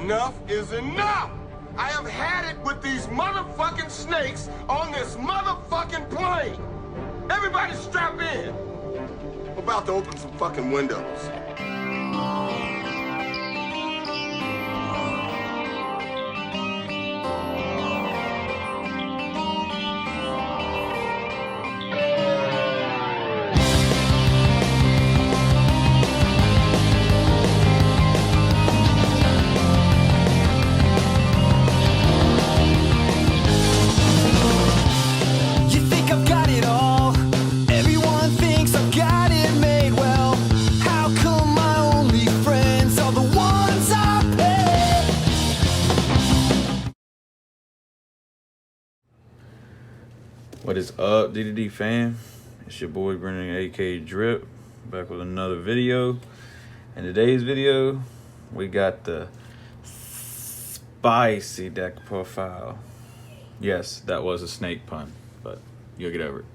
Enough is enough! I have had it with these motherfucking snakes on this motherfucking plane! Everybody strap in! I'm about to open some fucking windows. What is up, DDD fam? It's your boy Brennan, aka Drip, back with another video. In today's video, we got the spicy deck profile. Yes, that was a snake pun, but you'll get over it.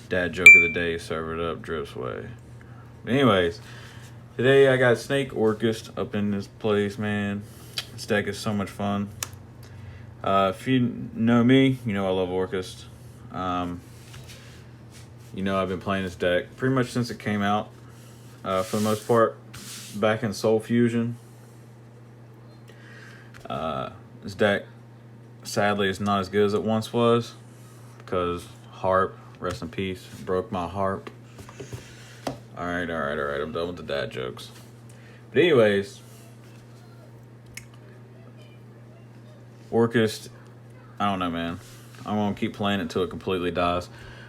Dad joke of the day, serve it up Drip's way. But anyways, today I got Snake Orcust up in this place, man. This deck is so much fun. If you know me, you know I love Orcust. You know, I've been playing this deck pretty much since it came out, for the most part, back in Soul Fusion. This deck, sadly, is not as good as it once was, because Harp, rest in peace, broke my harp. Alright, I'm done with the dad jokes. But anyways, Orcust, I don't know, man. I'm going to keep playing it until it completely dies.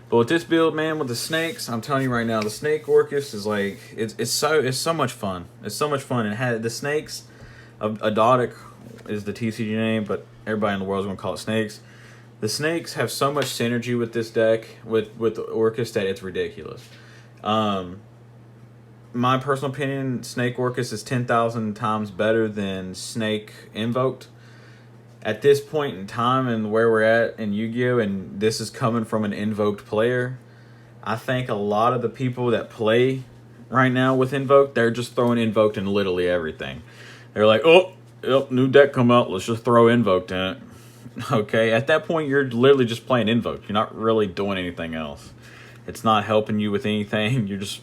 But with this build, man, with the snakes, I'm telling you right now, the Snake Orcust is like, it's so much fun. It's so much fun. It had the snakes, Ogdoadic is the TCG name, but everybody in the world is going to call it snakes. The snakes have so much synergy with this deck, with the Orcust, that it's ridiculous. My personal opinion, Snake Orcust is 10,000 times better than Snake Invoked. At this point in time and where we're at in Yu-Gi-Oh, and this is coming from an invoked player, I think a lot of the people that play right now with invoked, they're just throwing invoked in literally everything. They're like, oh, yep, new deck come out, let's just throw invoked in it. Okay, at that point, you're literally just playing invoked. You're not really doing anything else. It's not helping you with anything. You're just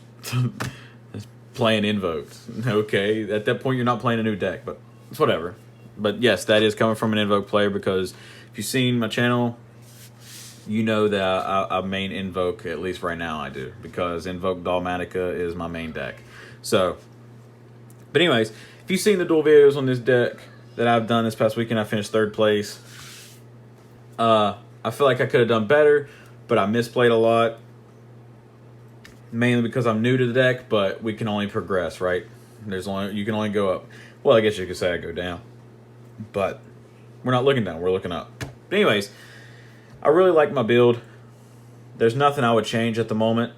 playing invoked. Okay, at that point, you're not playing a new deck, but it's whatever. But yes, that is coming from an Invoke player, because if you've seen my channel, you know that I main Invoke, at least right now I do, because Invoke Dogmatica is my main deck. So, but anyways, if you've seen the dual videos on this deck that I've done this past weekend, I finished 3rd place. I feel like I could have done better, but I misplayed a lot. Mainly because I'm new to the deck, but we can only progress, right? You can only go up. Well, I guess you could say I go down. But we're not looking down, we're looking up. But anyways, I really like my build. There's nothing I would change at the moment.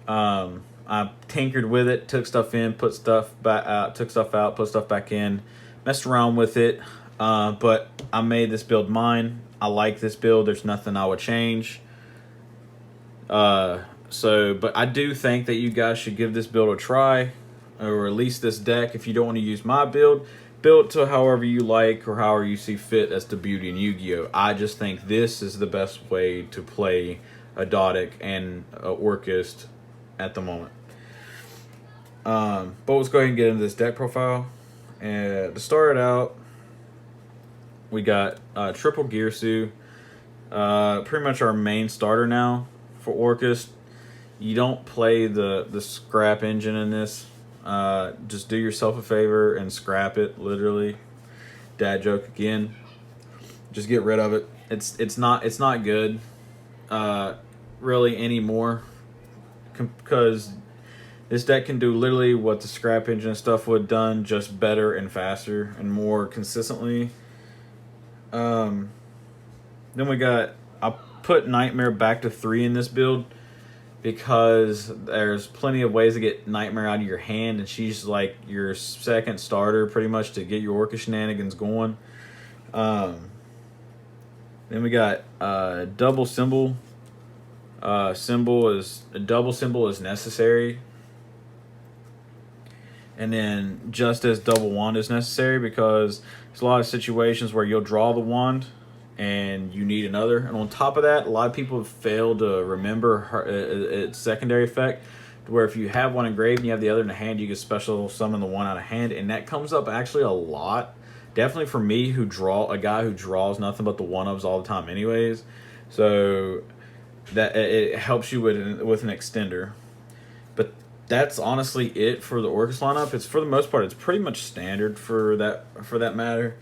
I tinkered with it, took stuff in, put stuff back out, took stuff out, put stuff back in, messed around with it. But I made this build mine. I like this build. There's nothing I would change. But I do think that you guys should give this build a try, or at least this deck. If you don't want to use my build it to however you like or however you see fit. That's the beauty in Yu-Gi-Oh! I just think this is the best way to play Ogdoadic and Orcust at the moment. But let's go ahead and get into this deck profile. And to start it out, we got Triple Gearsu, pretty much our main starter now for Orcust. You don't play the scrap engine in this. Just do yourself a favor and scrap it, literally. Dad joke again. Just get rid of it. It's not good, really anymore, because this deck can do literally what the scrap engine stuff would have done, just better and faster and more consistently. Then we got, I put Nightmare back to 3 in this build, because there's plenty of ways to get Nightmare out of your hand, and she's like your second starter pretty much to get your Orca shenanigans going. Then we got double symbol. A double symbol is necessary. And then just as double wand is necessary, because there's a lot of situations where you'll draw the wand and you need another. And on top of that, a lot of people have failed to remember its secondary effect, to where if you have one engraved and you have the other in the hand, you can special summon the one out of hand. And that comes up actually a lot. Definitely for me, a guy who draws nothing but the one-ofs all the time anyways. So that it helps you with an extender. But that's honestly it for the Orcust lineup. It's, for the most part, it's pretty much standard for that matter.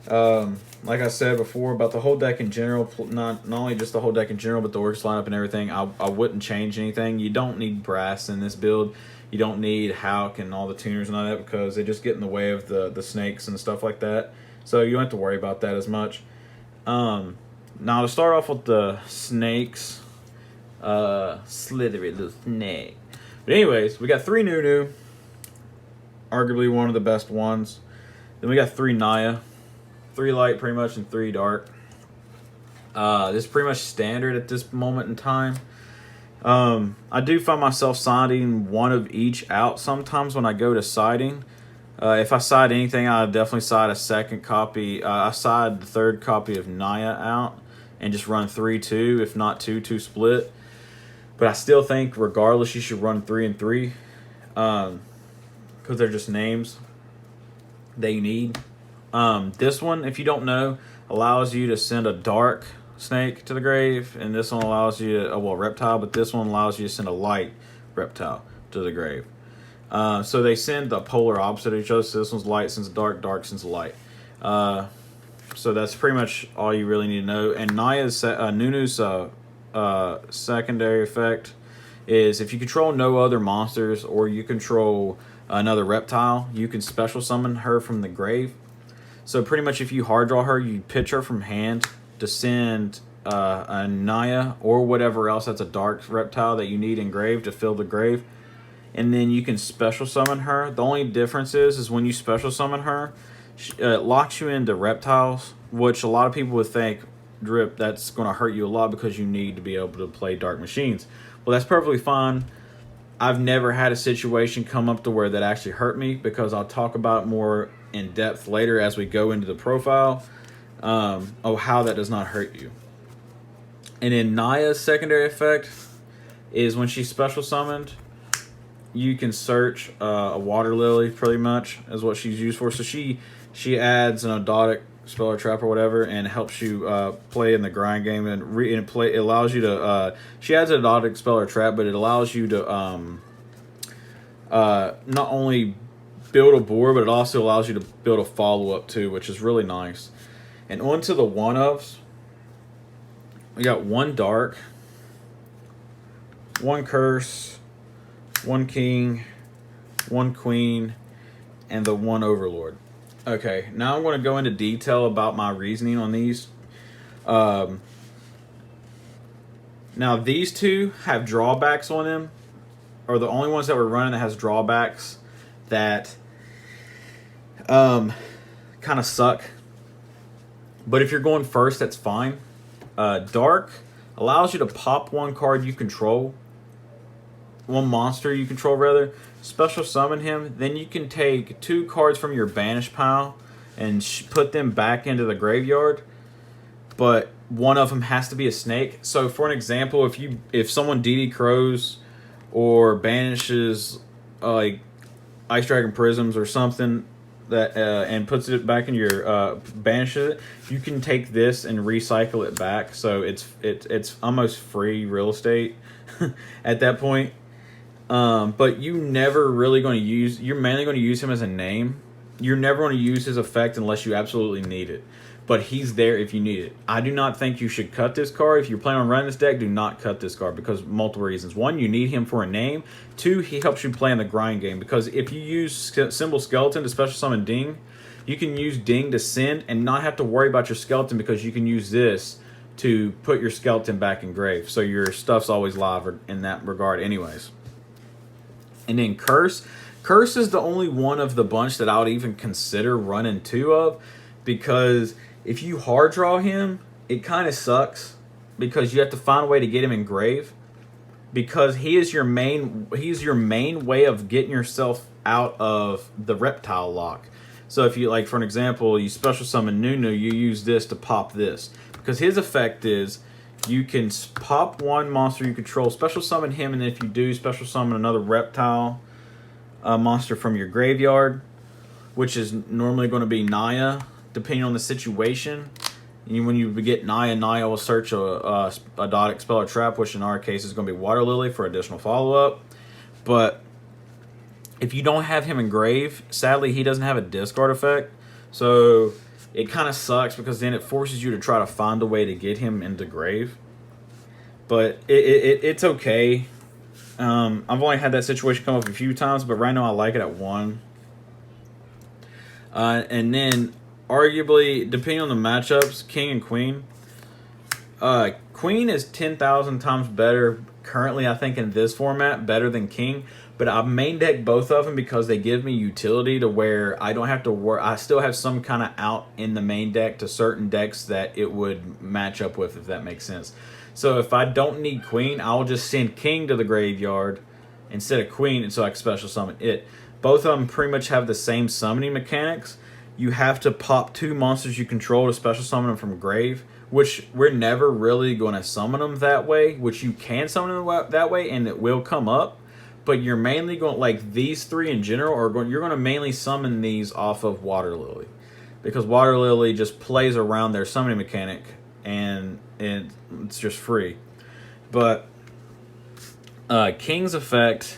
Like I said before about the whole deck in general, not only just the whole deck in general, but the Orcust lineup and everything, I wouldn't change anything. You don't need brass in this build. You don't need Hawk and all the tuners and all that, because they just get in the way of the snakes and stuff like that. So you don't have to worry about that as much. Now to start off with the snakes, slithery little snake. But anyways, we got 3 Nunu, arguably one of the best ones. Then we got 3 Naya, 3 light pretty much and 3 dark. This is pretty much standard at this moment in time. I do find myself siding one of each out sometimes when I go to siding. If I side anything, I definitely side a second copy. I side the 3rd copy of Naya out and just run 3-2, if not 2-2 split. But I still think, regardless, you should run 3 and 3, because they're just names that you need. This one, if you don't know, allows you to send a dark snake to the grave, and this one allows you to, reptile, but this one allows you to send a light reptile to the grave. So they send the polar opposite of each other. So this one's light sends a dark, dark sends a light. So that's pretty much all you really need to know. And Nunu's secondary effect is if you control no other monsters or you control another reptile, you can special summon her from the grave. So pretty much if you hard draw her, you pitch her from hand to send a Naya or whatever else that's a dark reptile that you need engraved to fill the grave. And then you can special summon her. The only difference is when you special summon her, it locks you into reptiles, which a lot of people would think, Drip, that's going to hurt you a lot because you need to be able to play dark machines. Well, that's perfectly fine. I've never had a situation come up to where that actually hurt me, because I'll talk about it more in depth later as we go into the profile of how that does not hurt you. And then Naya's secondary effect is when she's special summoned, you can search a water lily, pretty much is what she's used for. So she adds an Ogdoadic spell or trap or whatever, and helps you play in the grind game, and it allows you to she adds an Ogdoadic spell or trap, but it allows you to not only build a board, but it also allows you to build a follow-up too, which is really nice. And onto the one-ofs, we got 1 dark, 1 curse, 1 king, 1 queen, and the 1 overlord. Okay, now I'm going to go into detail about my reasoning on these. Now these 2 have drawbacks on them, or the only ones that we're running that has drawbacks that kind of suck. But if you're going first, that's fine. Dark allows you to pop 1 card you control, 1 monster you control rather, special summon him, then you can take 2 cards from your banish pile and put them back into the graveyard, but one of them has to be a snake. So for an example, if someone DD Crows or banishes like Ice Dragon Prisms or something that and puts it back in your banishes it, you can take this and recycle it back. So it's almost free real estate at that point. But you're mainly going to use him as a name. You're never going to use his effect unless you absolutely need it. But he's there if you need it. I do not think you should cut this card. If you're planning on running this deck, do not cut this card, because multiple reasons. 1, you need him for a name. 2, he helps you play in the grind game, because if you use Symbol Skeleton to special summon Ding, you can use Ding to send and not have to worry about your skeleton, because you can use this to put your skeleton back in grave. So your stuff's always live in that regard anyways. And then Curse. Curse is the only one of the bunch that I would even consider running 2 of, because if you hard draw him, it kind of sucks, because you have to find a way to get him in grave. because he's your main way of getting yourself out of the reptile lock. So if you, like, for an example, you special summon Nunu, you use this to pop this. Because his effect is you can pop one monster you control, special summon him, and if you do, special summon another reptile monster from your graveyard, which is normally going to be Naya, depending on the situation. When you get Naya, Naya will search a Ogdoadic spell or trap, which in our case is going to be Water Lily for additional follow-up. But if you don't have him in grave, sadly, he doesn't have a discard effect. So it kind of sucks because then it forces you to try to find a way to get him into grave. But it's okay. I've only had that situation come up a few times, but right now I like it at 1. And then, arguably, depending on the matchups, King and Queen. Queen is 10,000 times better currently, I think, in this format, better than King. But I main deck both of them because they give me utility to where I don't have to work. I still have some kind of out in the main deck to certain decks that it would match up with, if that makes sense. So if I don't need Queen, I'll just send King to the graveyard instead of Queen, and so I can special summon it. Both of them pretty much have the same summoning mechanics. You have to pop 2 monsters you control to special summon them from grave, which we're never really going to summon them that way, which you can summon them that way, and it will come up. But you're mainly going, like these 3 in general, you're going to mainly summon these off of Water Lily. Because Water Lily just plays around their summoning mechanic, and it's just free. But King's effect,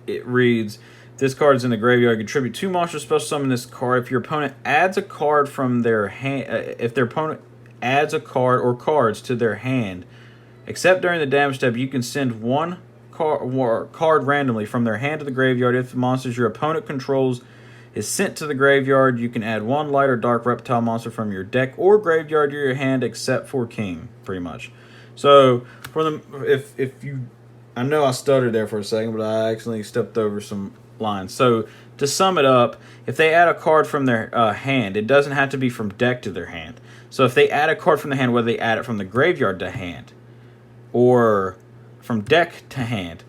it reads, this card's in the graveyard. Contribute 2 monsters, special summon this card. If your opponent adds a card from their hand, if their opponent adds a card or cards to their hand, except during the damage step, you can send 1 card randomly from their hand to the graveyard. If the monsters your opponent controls is sent to the graveyard, you can add 1 light or dark reptile monster from your deck or graveyard to your hand, except for King, pretty much. So for them, if you, I know I stuttered there for a second, but I accidentally stepped over some lines. So to sum it up, if they add a card from their hand, it doesn't have to be from deck to their hand. So if they add a card from the hand, whether they add it from the graveyard to hand or from deck to hand,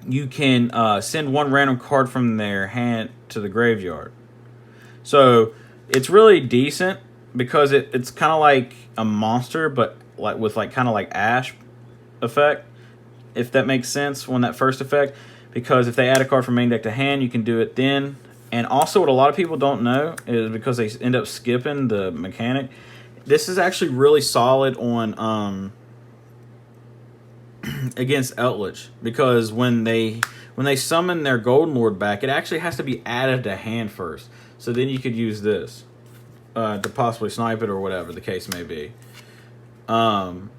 you can send 1 random card from their hand to the graveyard. So it's really decent because it's kind of like a monster, but like with kind of like Ash effect, if that makes sense, when that first effect. Because if they add a card from main deck to hand, you can do it then. And also what a lot of people don't know is because they end up skipping the mechanic, this is actually really solid on against Eldritch, because when they summon their Golden Lord back, it actually has to be added to hand first. So then you could use this to possibly snipe it or whatever the case may be. And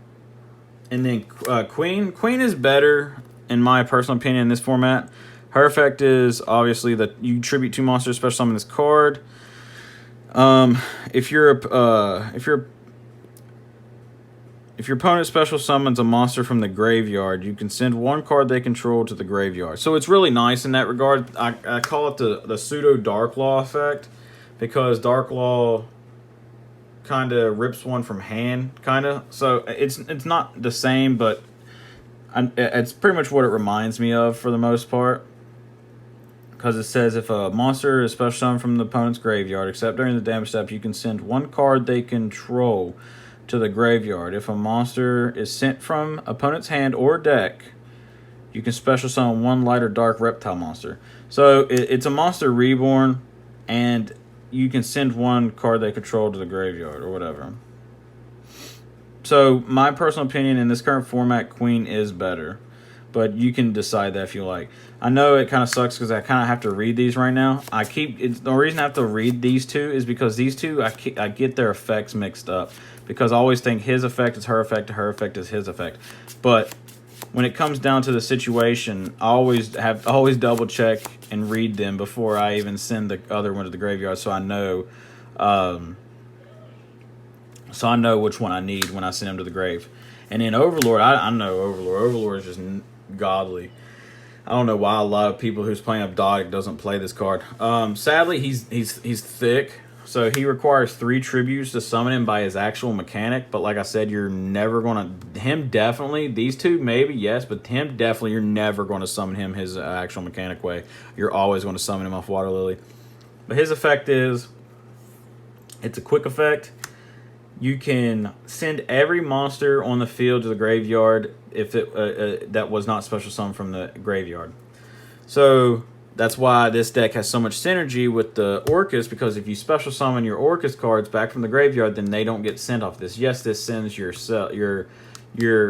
then Queen is better, in my personal opinion, in this format. Her effect is obviously that you tribute 2 monsters, special summon this card. If your opponent special summons a monster from the graveyard, you can send 1 card they control to the graveyard. So it's really nice in that regard. I call it the pseudo Dark Law effect, because Dark Law kind of rips one from hand, kind of. So it's not the same, but it's pretty much what it reminds me of for the most part. Because it says if a monster is special summoned from the opponent's graveyard, except during the damage step, you can send 1 card they control to the graveyard. If a monster is sent from opponent's hand or deck, you can special summon 1 light or dark reptile monster. So it's a monster reborn, and you can send 1 card they control to the graveyard or whatever. So my personal opinion, in this current format, Queen is better. But you can decide that if you like. I know it kind of sucks because I kind of have to read these right now. The reason I have to read these 2 is because these 2, I get their effects mixed up. Because I always think his effect is her effect, her effect is his effect. But when it comes down to the situation, I always double check and read them before I even send the other one to the graveyard, so I know which one I need when I send him to the grave. And then Overlord, I know Overlord is just godly. I don't know why a lot of people who's playing Ogdoadic doesn't play this card. Sadly, he's thick. So he requires 3 tributes to summon him by his actual mechanic. But like I said, you're never going to... Him definitely. These two maybe, yes. But him definitely, you're never going to summon him his actual mechanic way. You're always going to summon him off Water Lily. But his effect is... It's a quick effect. You can send every monster on the field to the graveyard if it that was not special summoned from the graveyard. So... That's why this deck has so much synergy with the Orcust, because if you special summon your Orcust cards back from the graveyard, then they don't get sent off this. Yes, this sends your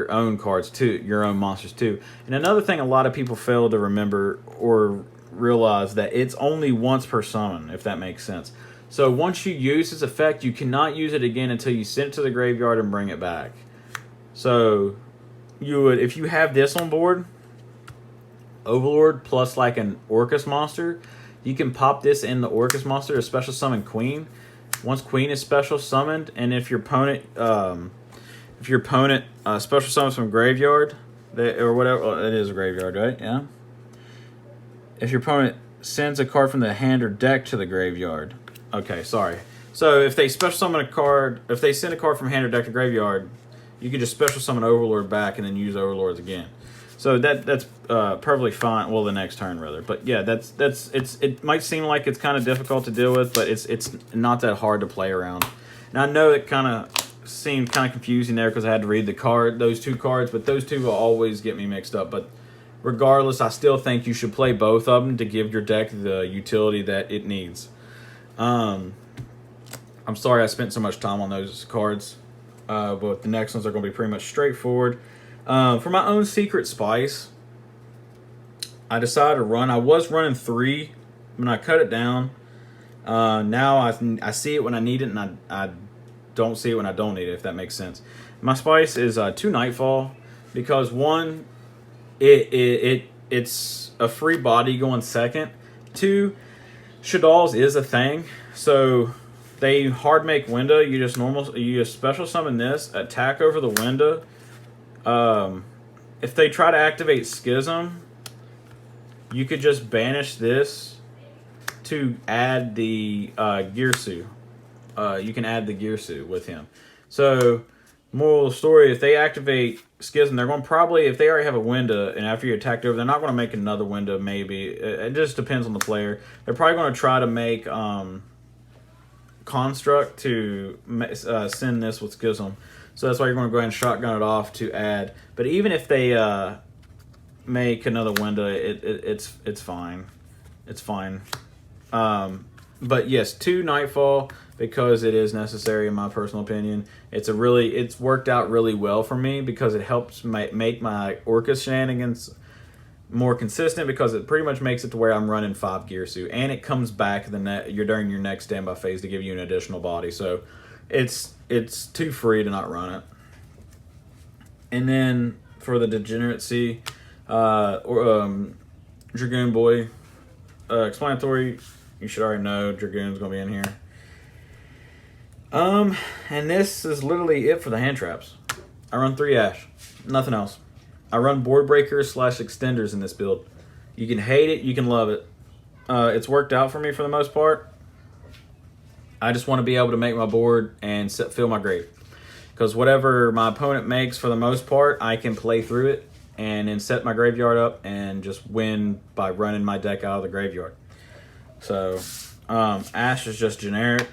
own cards too, your own monsters too. And another thing a lot of people fail to remember or realize that it's only once per summon, if that makes sense. So once you use this effect, you cannot use it again until you send it to the graveyard and bring it back. So you would, if you have this on board, Overlord plus like an Orcust monster, you can pop this in the Orcust monster to special summon Queen. Once Queen is special summoned, and if your opponent special summons from graveyard, or whatever, well, it is a graveyard, right? Yeah. If your opponent sends a card from the hand or deck to the graveyard, okay, sorry. So if they special summon a card, if they send a card from hand or deck to graveyard, you can just special summon Overlord back and then use Overlords again. So that's perfectly fine. Well, the next turn rather. But yeah, it might seem like it's kind of difficult to deal with, but it's not that hard to play around. And I know it kind of seemed kind of confusing there because I had to read those 2 cards, but those 2 will always get me mixed up. But regardless, I still think you should play both of them to give your deck the utility that it needs. I'm sorry I spent so much time on those cards, but the next ones are going to be pretty much straightforward. For my own secret spice, I decided to run. I was running 3, and I cut it down. Now I see it when I need it, and I don't see it when I don't need it, if that makes sense. My spice is 2 Nightfall, because 1, it's a free body going second. 2, Shaddolls is a thing, so they hard make window. You just special summon this, attack over the window. If they try to activate Schism, you could just banish this to add the Girsu. You can add the Girsu with him. So, moral of the story, if they activate Schism, they're going to probably, if they already have a window, and after you attacked over, they're not going to make another window, maybe. It just depends on the player. They're probably going to try to make Construct to send this with Schism. So that's why you're going to go ahead and shotgun it off to add. But even if they make another window, it's fine. It's fine. But yes, 2 Nightfall, because it is necessary in my personal opinion. It's worked out really well for me because it helps make my Orcust shenanigans more consistent, because it pretty much makes it to where I'm running 5 Girsu, and it comes back during your next standby phase to give you an additional body. So it's too free to not run it. And then for the degeneracy, Dragoon Boy, explanatory, you should already know Dragoon's gonna be in here. And this is literally it for the hand traps. I run 3 Ash, nothing else. I run board breakers / extenders in this build. You can hate it, you can love it. It's worked out for me for the most part. I just want to be able to make my board and fill my grave. Because whatever my opponent makes, for the most part, I can play through it and then set my graveyard up and just win by running my deck out of the graveyard. So, Ash is just generic.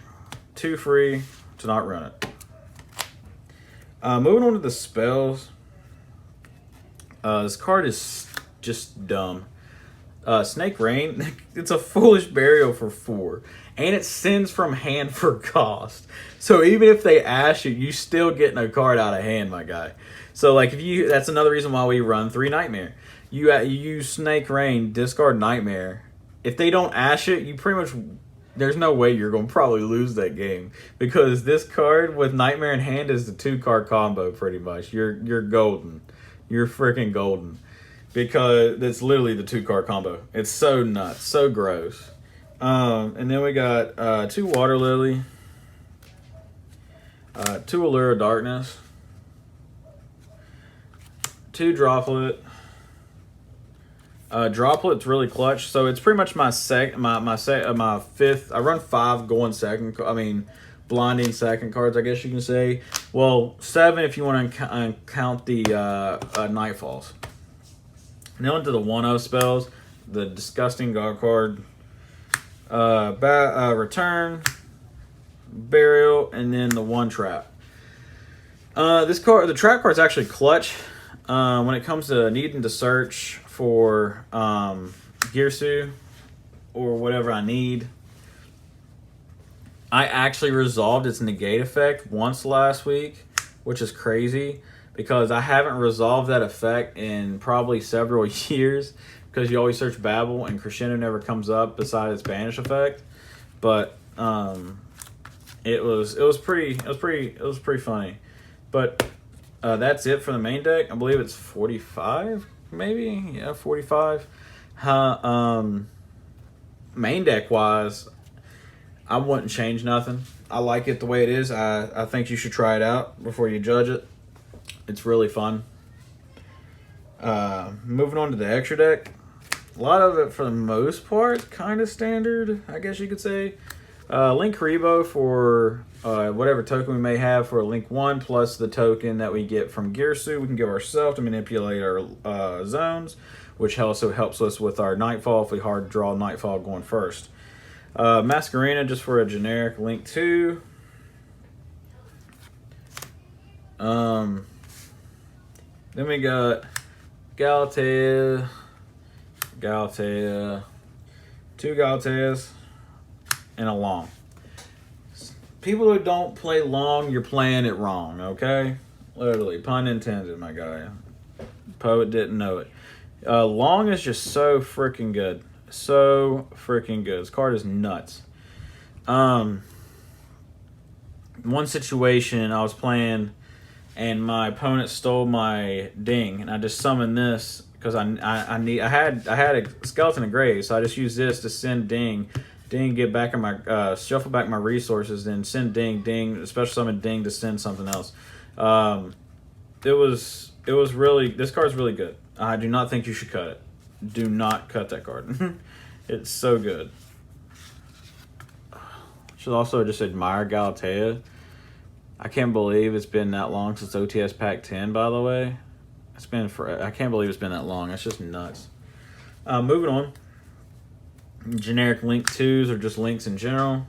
Too free to not run it. Moving on to the spells. This card is just dumb. Snake Rain, it's a foolish burial for 4. And it sends from hand for cost. So even if they ash it, you still getting a card out of hand, my guy. So like that's another reason why we run 3 Nightmare. You use Snake Rain, discard Nightmare. If they don't ash it, you pretty much, there's no way you're going to probably lose that game. Because this card with Nightmare in hand is the 2-card combo pretty much. You're golden. You're freaking golden. Because it's literally the 2-card combo. It's so nuts, so gross. And then we got 2 Water Lily, 2 Allure of Darkness, 2 Droplet, Droplet's really clutch, so it's pretty much my fifth. I run 5 going second. I mean, blinding second cards, I guess you can say. Well, 7 if you want to count the Nightfalls. Now into the 1-0 spells. The disgusting god card, return, burial, and then the 1 trap. This card, the trap card, is actually clutch when it comes to needing to search for Girsu or whatever I need. I actually resolved its negate effect once last week, which is crazy because I haven't resolved that effect in probably several years because you always search Babel and Crescendo never comes up besides its banish effect. But it was pretty funny. But that's it for the main deck. I believe it's 45, maybe? Yeah, 45. Main deck wise, I wouldn't change nothing. I like it the way it is. I think you should try it out before you judge it. It's really fun. Moving on to the extra deck. A lot of it, for the most part, kind of standard, I guess you could say. Link Rebo for whatever token we may have for Link 1, plus the token that we get from Girsu. We can give ourselves to manipulate our zones, which also helps us with our Nightfall if we hard draw Nightfall going first. Masquerena just for a generic Link 2. Then we got Galatea, 2 Galateas, and a long. People who don't play long, you're playing it wrong, okay? Literally, pun intended, my guy. Poet didn't know it. Long is just so freaking good. So freaking good. This card is nuts. One situation, I was playing and my opponent stole my ding, and I just summoned this because I had a skeleton of grave, so I just used this to send ding, get back in my shuffle back my resources, then send ding, special summon ding to send something else. It was really, this card's really good. I do not think you should cut it. Do not cut that card. It's so good. Should also just admire Galatea. I can't believe it's been that long since OTS Pack 10, by the way. It's been I can't believe it's been that long. That's just nuts. Moving on. Generic Link 2s are just links in general.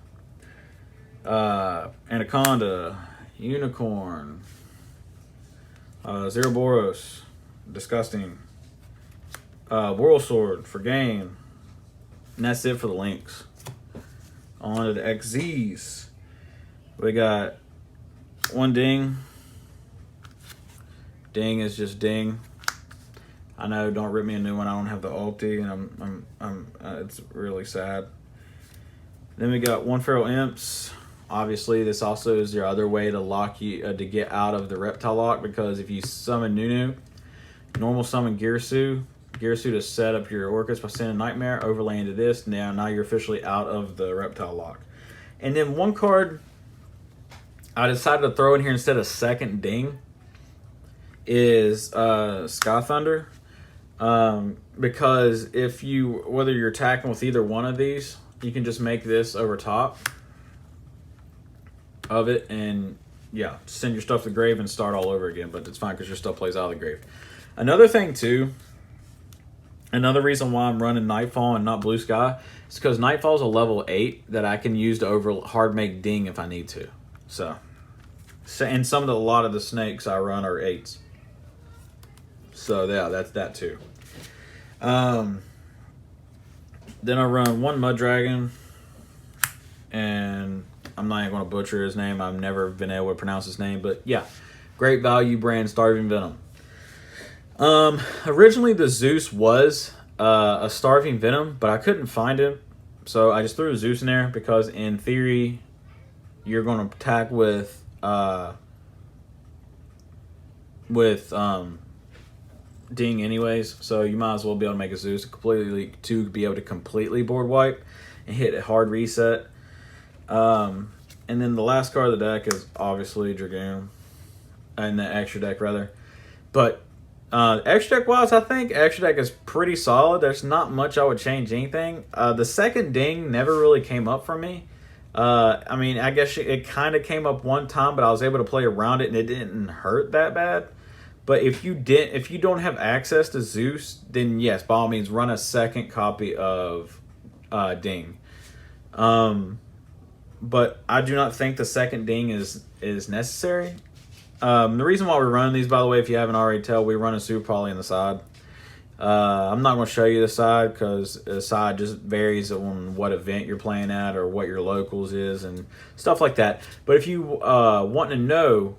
Anaconda, Unicorn, Zeroboros, disgusting. Whirl Sword for game. And that's it for the links. On to the XZs. We got 1 ding. Ding is just ding. I know, don't rip me a new one. I don't have the ulti, and I'm it's really sad. Then we got 1 Feral Imps. Obviously, this also is your other way to lock you to get out of the reptile lock, because if you summon Nunu, normal summon Girsu to set up your Orcust by sending Nightmare, overlay into this. Now you're officially out of the reptile lock. And then 1 card I decided to throw in here instead of second ding is Sky Thunder. Because whether you're attacking with either one of these, you can just make this over top of it and yeah, send your stuff to the grave and start all over again. But it's fine because your stuff plays out of the grave. Another thing too, another reason why I'm running Nightfall and not Blue Sky is because Nightfall is a level 8 that I can use to hard make ding if I need to. So and a lot of the snakes I run are 8s. So yeah, that's that too. Then I run 1 Mud Dragon, and I'm not even going to butcher his name. I've never been able to pronounce his name, but yeah, great value brand Starving Venom. Originally the Zeus was a Starving Venom, but I couldn't find him, so I just threw a Zeus in there because in theory you're going to attack with ding anyways, so you might as well be able to make a Zeus to be able to completely board wipe and hit a hard reset. And then the last card of the deck is obviously Dragoon, and the extra deck rather. But Extra deck wise, I think extra deck is pretty solid. There's not much I would change anything. The second ding never really came up for me. I mean, I guess it kind of came up one time, but I was able to play around it and it didn't hurt that bad. But if you don't have access to Zeus, then yes, by all means, run a second copy of Ding. But I do not think the second Ding is necessary. The reason why we're running these, by the way, if you haven't already tell, we run a Super Poly in the side. I'm not going to show you the side because the side just varies on what event you're playing at or what your locals is and stuff like that. But if you want to know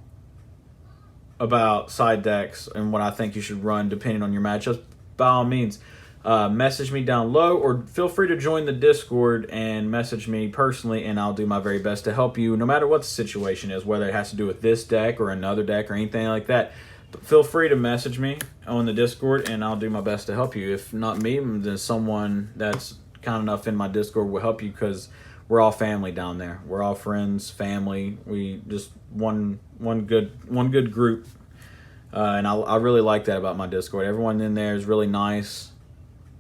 about side decks and what I think you should run depending on your matchups, by all means, message me down low or feel free to join the Discord and message me personally, and I'll do my very best to help you no matter what the situation is, whether it has to do with this deck or another deck or anything like that. But feel free to message me on the Discord and I'll do my best to help you. If not me, then someone that's kind enough in my Discord will help you, because we're all family down there. We're all friends, family. We just one good group, and I really like that about my Discord. Everyone in there is really nice.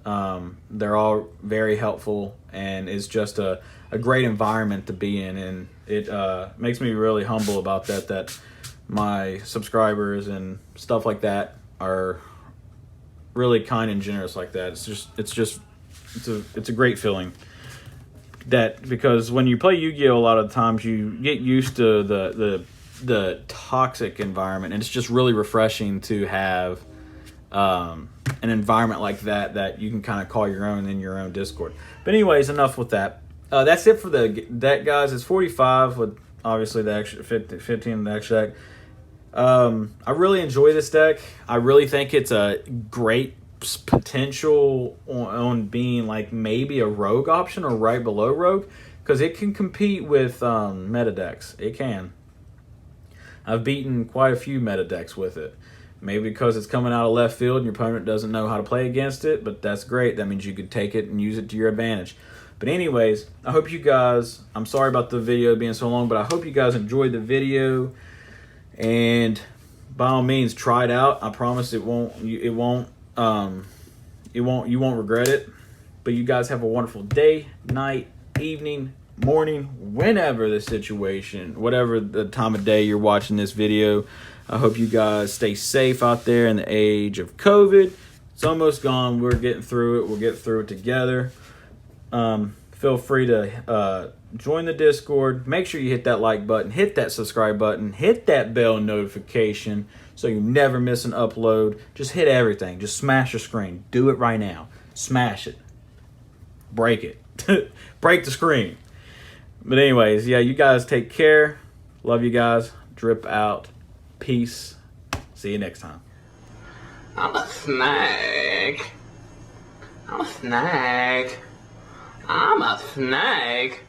They're all very helpful, and it's just a great environment to be in, and it makes me really humble about that my subscribers and stuff like that are really kind and generous like that. It's a great feeling. That because when you play Yu-Gi-Oh, a lot of times you get used to the toxic environment, and it's just really refreshing to have an environment like that you can kind of call your own in your own Discord. But anyways, enough with that. That's it for the deck, guys. It's 45 with obviously the extra 15 in the extra deck. I really enjoy this deck. I really think it's a great potential on being like maybe a rogue option or right below rogue, because it can compete with meta decks. It can. I've beaten quite a few meta decks with it. Maybe because it's coming out of left field and your opponent doesn't know how to play against it, but that's great. That means you could take it and use it to your advantage. But anyways, I hope you guys, I'm sorry about the video being so long, but I hope you guys enjoyed the video. And by all means, try it out. I promise you won't regret it. But you guys have a wonderful day, night, evening, morning, whenever the situation, whatever the time of day you're watching this video. I hope you guys stay safe out there in the age of COVID. It's almost gone. We're getting through it. We'll get through it together. Feel free to join the Discord. Make sure you hit that like button, hit that subscribe button, hit that bell notification so you never miss an upload. Just hit everything. Just smash your screen. Do it right now. Smash it. Break it. Break the screen. But anyways, yeah, you guys take care. Love you guys. Drip out. Peace. See you next time. I'm a snake. I'm a snake. I'm a snake.